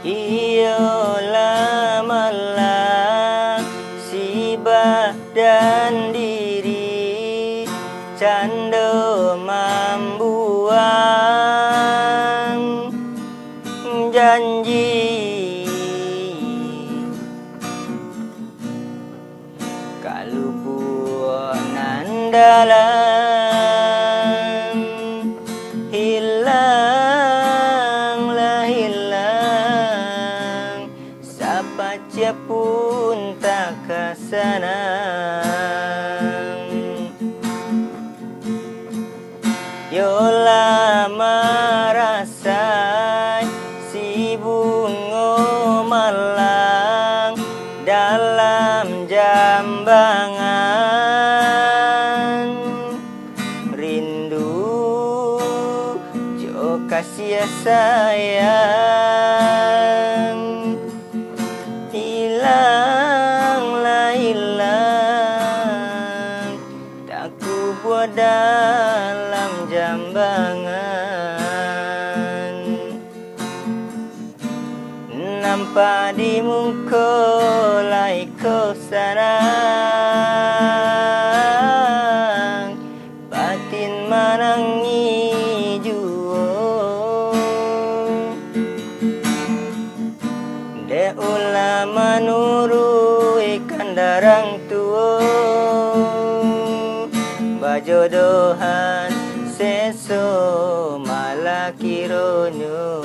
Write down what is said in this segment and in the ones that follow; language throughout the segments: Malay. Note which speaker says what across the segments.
Speaker 1: Ialah malam si badan diri canda membuang janji. Kalau buanan dalam hilanglah hilang, siapa pun tak kesenang. Yolah merasai si bunga malang dalam jambangan rindu jo kasih sayang. Hilanglah hilang, tak ku buat dalam jambangan. Nampak di muka lai kau senang, batin menangis jua. Dek ulama nurui kandarang tua, bajodohan seso malah kironyo.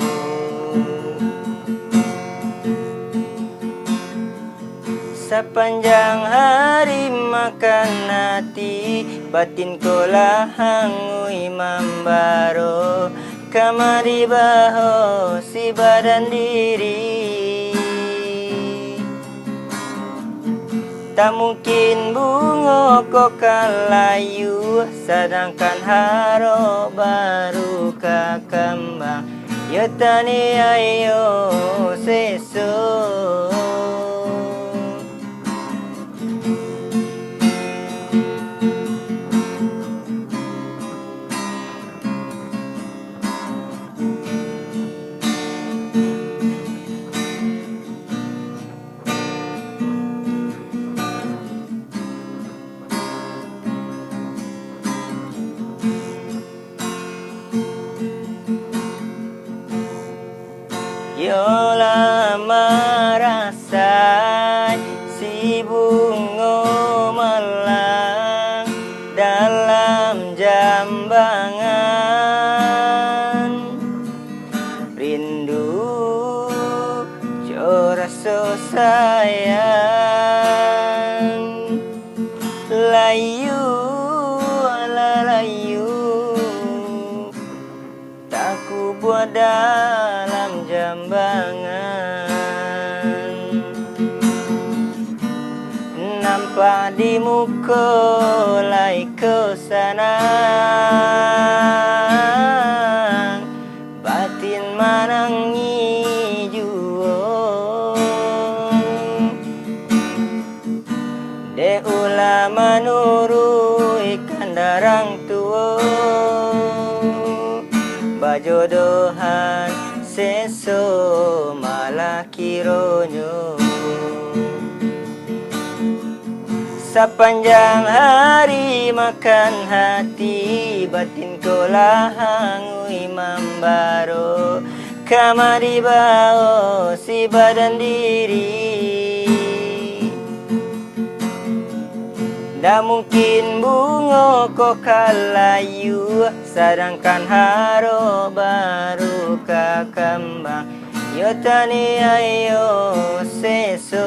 Speaker 1: Sepanjang hari makan hati, batin ko lahangui membaro, kamari baho si badan diri. Tak mungkin bunga ko kalayu, sedangkan haro baru kakambang. Ya tani ayo seso. Yolah merasai si bunga malang dalam jambangan rindu jo rasa sayang. Layu ala layu, tak ku buat dalam jambangan. Nampak di muka lai kau senang, batin menangis jua. Dek ulama nurui kandarang tua, bajodohan seso malah kironyo. Sepanjang hari makan hati, batin ko lahangui membaro, kamari baho si badan diri. Tak mungkin bunga ko kalayu, sedangkan haro baru kakambang. Yo tani ayo seso.